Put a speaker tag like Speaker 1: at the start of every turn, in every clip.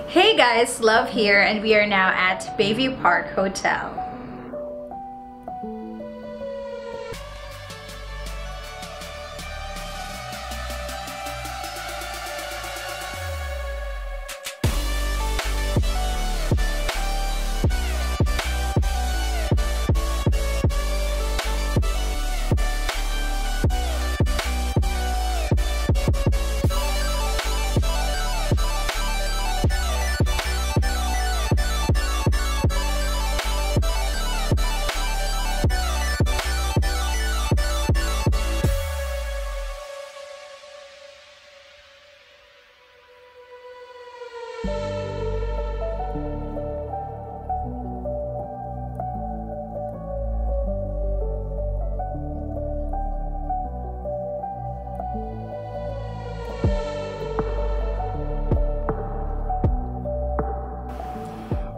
Speaker 1: Hey guys, Love here, and we are now at Bayview Park Hotel.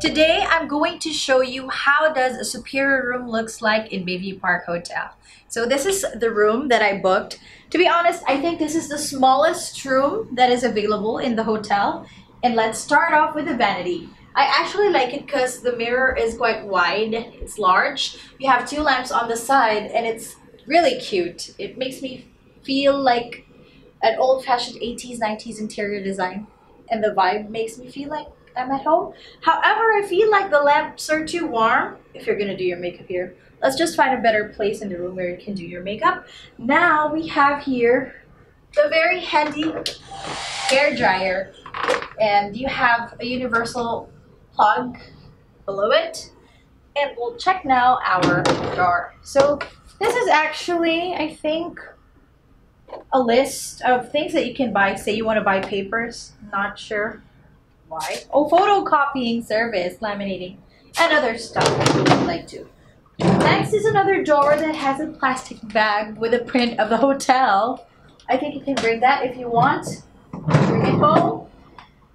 Speaker 1: Today, I'm going to show you how does a superior room looks like in Bayview Park Hotel. So this is the room that I booked. To be honest, I think this is the smallest room that is available in the hotel. And let's start off with the vanity. I actually like it because the mirror is quite wide. It's large. We have two lamps on the side and it's really cute. It makes me feel like an old-fashioned 80s, 90s interior design. And the vibe makes me feel like I'm at home. However, I feel like the lamps are too warm if you're gonna do your makeup here. Let's just find a better place in the room where you can do your makeup. Now we have here the very handy hair dryer, and you have a universal plug below it. And we'll check now our drawer. So this is actually, I think, a list of things that you can buy. Say you want to buy papers, not sure why. Oh, photocopying service, laminating, and other stuff that you would like to. Next is another drawer that has a plastic bag with a print of the hotel. I think you can bring that if you want. Bring it home.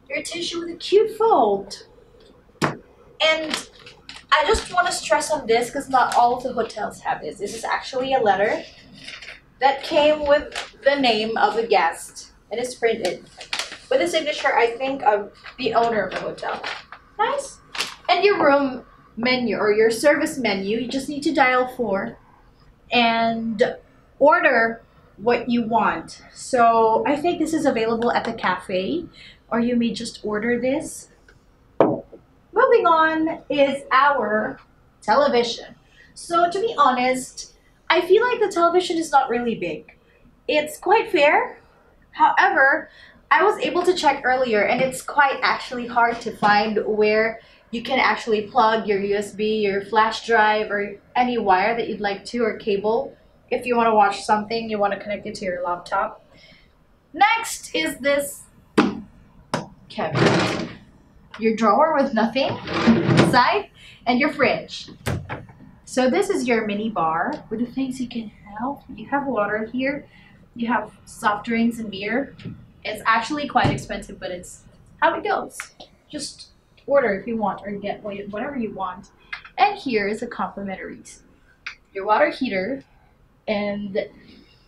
Speaker 1: Your tissue with a cute fold. And I just want to stress on this because not all of the hotels have this. This is actually a letter that came with the name of the guest. It is printed with a signature, I think, of the owner of the hotel. Nice. And your room menu or your service menu, you just need to dial 4 and order what you want. So I think this is available at the cafe, or you may just order this. Moving on is our television. So to be honest, I feel like the television is not really big. It's quite fair. However, I was able to check earlier and it's quite actually hard to find where you can actually plug your USB, your flash drive, or any wire that you'd like to, or cable. If you want to watch something, you want to connect it to your laptop. Next is this cabinet. Your drawer with nothing inside, and your fridge. So this is your mini bar with the things you can have. You have water here. You have soft drinks and beer. It's actually quite expensive, but it's how it goes. Just order if you want or get whatever you want. And here is a complimentary. Your water heater and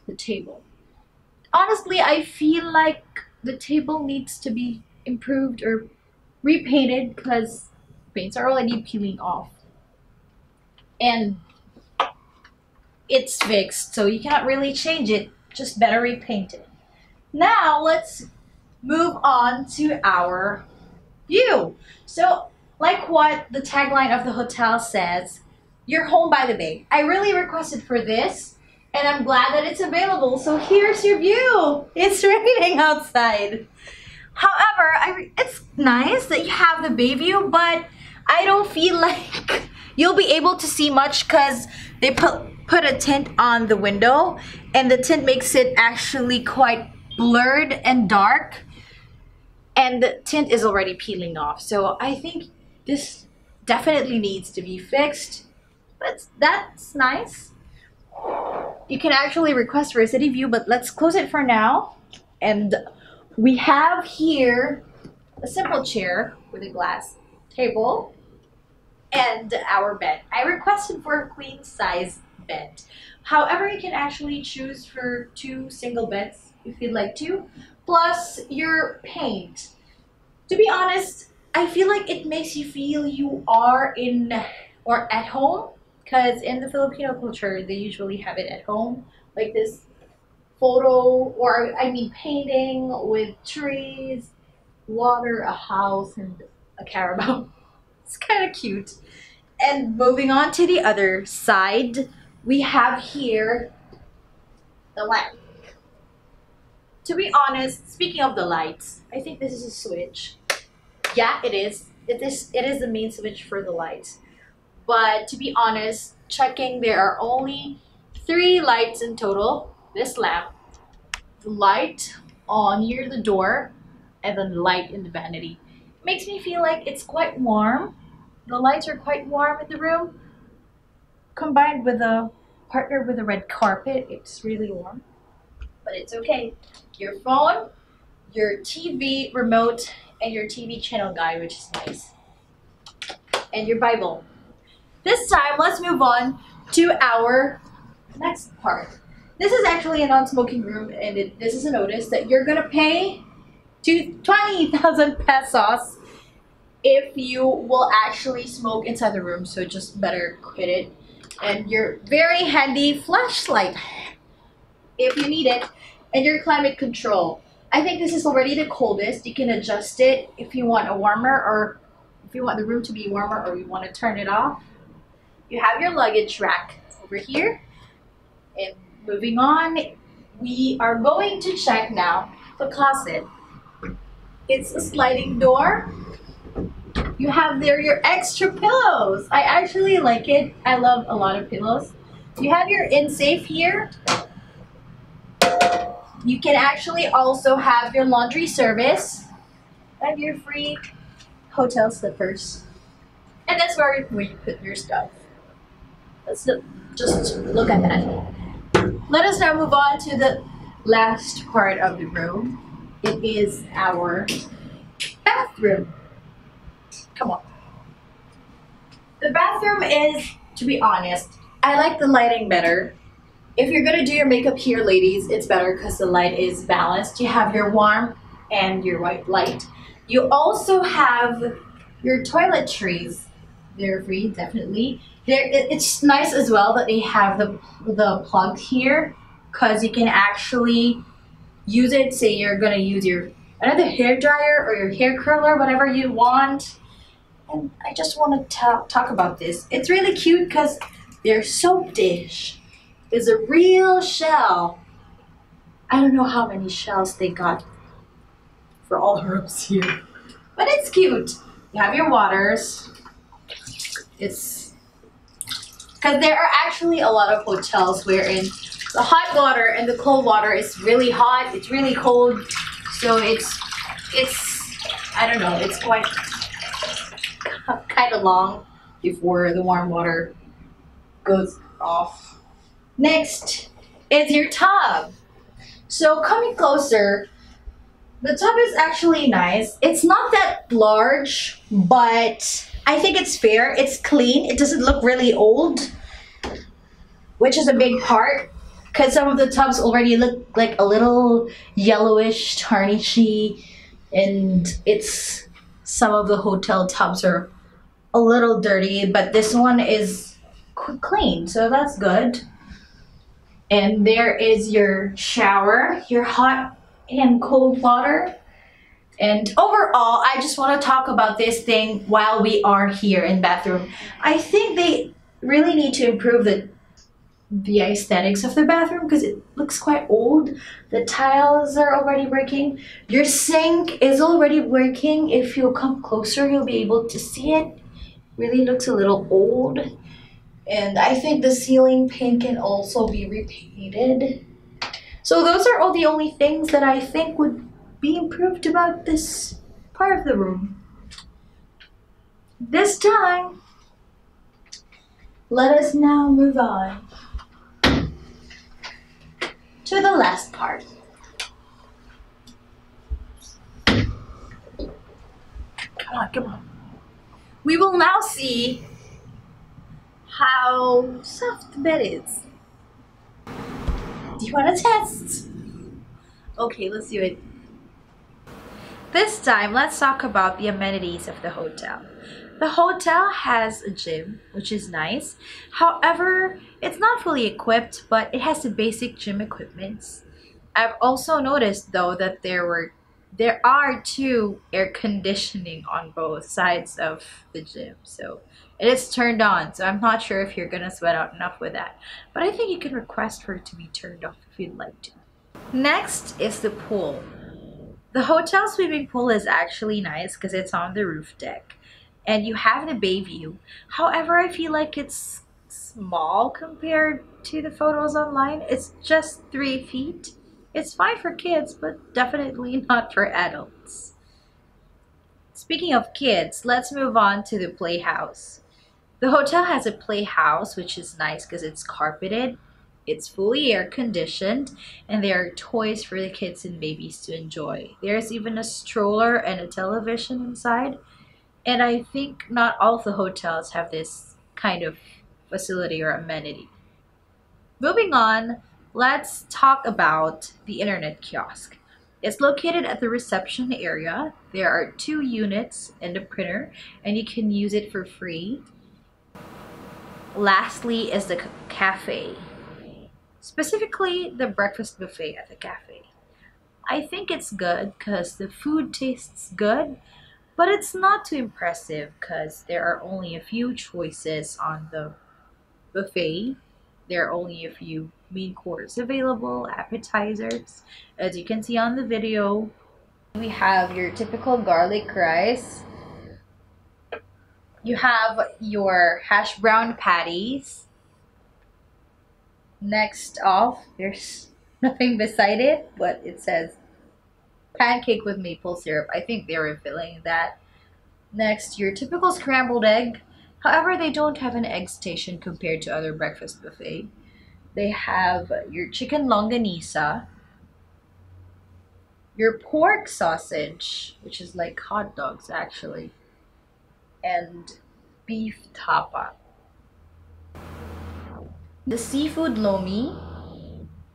Speaker 1: the table. Honestly, I feel like the table needs to be improved or repainted because paints are already peeling off. And it's fixed, so you cannot really change it. Just better repaint it. Now let's move on to our view. So like what the tagline of the hotel says, you're home by the bay. I really requested for this and I'm glad that it's available. So here's your view. It's raining outside. However, it's nice that you have the bay view, but I don't feel like you'll be able to see much because they put a tint on the window and the tint makes it actually quite blurred and dark, and the tint is already peeling off. So I think this definitely needs to be fixed, but that's nice. You can actually request for a city view, but let's close it for now. And we have here a simple chair with a glass table and our bed. I requested for a queen size bed. However, you can actually choose for 2 single beds if you'd like to, plus your paint. To be honest, I feel like it makes you feel you are in or at home, because in the Filipino culture they usually have it at home, like this photo, or I mean painting with trees, water, a house, and a carabao. It's kind of cute. And moving on to the other side, we have here the lamp. To be honest, speaking of the lights, I think this is a switch. Yeah, it is. It is the main switch for the lights. But to be honest, checking, there are only 3 lights in total. This lamp, the light on near the door, and then the light in the vanity. It makes me feel like it's quite warm. The lights are quite warm in the room. Combined with a partner with a red carpet, it's really warm. But it's okay. Your phone, your TV remote, and your TV channel guide, which is nice. And your Bible. This time, let's move on to our next part. This is actually a non-smoking room, and this is a notice that you're gonna pay to 20,000 pesos if you will actually smoke inside the room, so just better quit it. And your very handy flashlight if you need it, and your climate control. I think this is already the coldest. You can adjust it if you want a warmer, or if you want the room to be warmer, or you want to turn it off. You have your luggage rack over here. And moving on, we are going to check now the closet. It's a sliding door. You have there your extra pillows. I actually like it. I love a lot of pillows. You have your in-safe here. You can actually also have your laundry service and your free hotel slippers. And that's where you put your stuff. Just look at that. Let us now move on to the last part of the room. It is our bathroom. Come on. The bathroom is, to be honest, I like the lighting better. If you're gonna do your makeup here, ladies, it's better because the light is balanced. You have your warm and your white light. You also have your toiletries. They're free, definitely. It's nice as well that they have the plug here, because you can actually use it. Say you're gonna use your another hair dryer or your hair curler, whatever you want. And I just want to talk about this. It's really cute because their soap dish is a real shell. I don't know how many shells they got for all the rooms here, but it's cute. You have your waters. It's because there are actually a lot of hotels wherein the hot water and the cold water is really hot, it's really cold, so it's I don't know, it's quite kind of long before the warm water goes off. Next is your tub. So coming closer, the tub is actually nice. It's not that large, but I think it's fair. It's clean. It doesn't look really old, which is a big part, because some of the tubs already look like a little yellowish, tarnishy, and some of the hotel tubs are a little dirty, but this one is clean, so that's good. And there is your shower, your hot and cold water. And overall, I just want to talk about this thing while we are here in bathroom. I think they really need to improve the aesthetics of the bathroom, because it looks quite old. The tiles are already working. Your sink is already working. If you come closer, you'll be able to see it. Really looks a little old. And I think the ceiling paint can also be repainted. So those are all the only things that I think would be improved about this part of the room. This time, let us now move on to the last part. Come on, come on. We will now see how soft the bed is. Do you want to test? Okay, let's do it. this time, let's talk about the amenities of the hotel. The hotel has a gym, which is nice. However, it's not fully equipped, but it has the basic gym equipments. I've also noticed though that there are two air conditioning on both sides of the gym. So it is turned on. So I'm not sure if you're gonna sweat out enough with that. But I think you can request for it to be turned off if you'd like to. Next is the pool. The hotel swimming pool is actually nice because it's on the roof deck. And you have the Bayview. However, I feel like it's small compared to the photos online. It's just 3 feet. It's fine for kids, but definitely not for adults. Speaking of kids, let's move on to the playhouse. The hotel has a playhouse, which is nice because it's carpeted, it's fully air conditioned, and there are toys for the kids and babies to enjoy. There's even a stroller and a television inside. And I think not all of the hotels have this kind of facility or amenity. Moving on, let's talk about the internet kiosk. It's located at the reception area. There are 2 units and a printer, and you can use it for free. Lastly is the cafe. Specifically, the breakfast buffet at the cafe. I think it's good because the food tastes good, but it's not too impressive because there are only a few choices on the buffet. There are only a few main courses available, appetizers. As you can see on the video, we have your typical garlic rice. You have your hash brown patties. Next off, there's nothing beside it, but it says pancake with maple syrup. I think they were filling that. Next, your typical scrambled egg. However, they don't have an egg station compared to other breakfast buffet. They have your chicken longanisa, your pork sausage, which is like hot dogs actually, and beef tapa. The seafood lomi,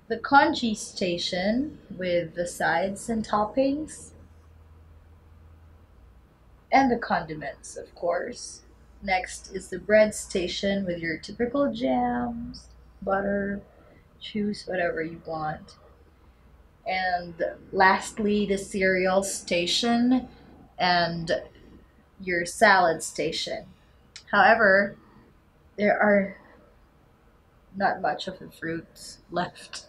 Speaker 1: the congee station with the sides and toppings, and the condiments, of course. Next is the bread station with your typical jams, butter, choose whatever you want. And lastly, the cereal station and your salad station. However, there are not much of the fruits left.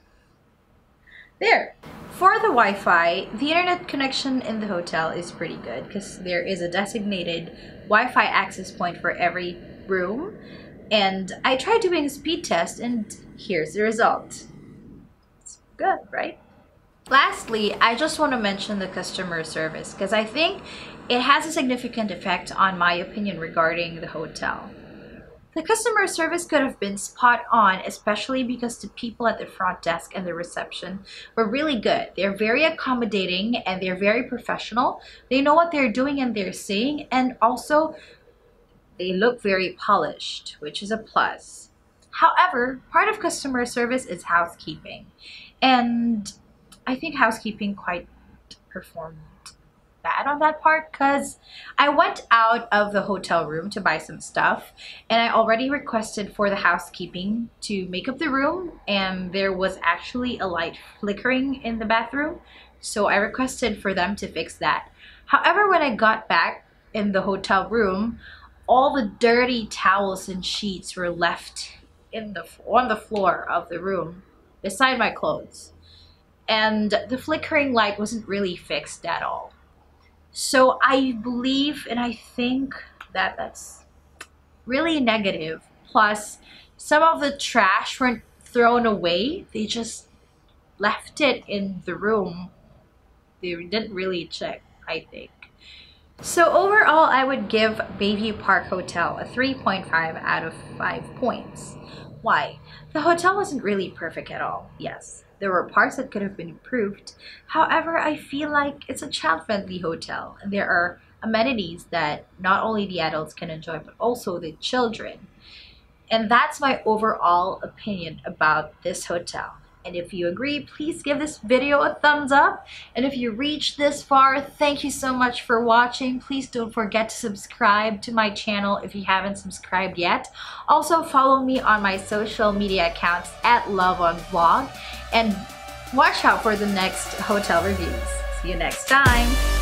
Speaker 1: There. For the Wi-Fi, the internet connection in the hotel is pretty good because there is a designated Wi-Fi access point for every room. And I tried doing a speed test and here's the result. It's good, right? Lastly, I just want to mention the customer service because I think it has a significant effect on my opinion regarding the hotel. The customer service could have been spot on, especially because the people at the front desk and the reception were really good. They're very accommodating and they're very professional. They know what they're doing and they're saying, and also they look very polished, which is a plus. However, part of customer service is housekeeping, and I think housekeeping quite performed bad on that part because I went out of the hotel room to buy some stuff and I already requested for the housekeeping to make up the room, and there was actually a light flickering in the bathroom, so I requested for them to fix that. However, when I got back in the hotel room, all the dirty towels and sheets were left on the floor of the room beside my clothes, and the flickering light wasn't really fixed at all. So I believe and I think that that's really negative. Plus, some of the trash weren't thrown away. They just left it in the room. They didn't really check, I think. So overall, I would give Bayview Park Hotel a 3.5 out of 5 points. Why? The hotel wasn't really perfect at all, yes. There were parts that could have been improved. However, I feel like it's a child-friendly hotel, and there are amenities that not only the adults can enjoy, but also the children. And that's my overall opinion about this hotel. And if you agree, please give this video a thumbs up. And if you reached this far, thank you so much for watching. Please don't forget to subscribe to my channel if you haven't subscribed yet. Also, follow me on my social media accounts at LoveOnVlog. And watch out for the next hotel reviews. See you next time.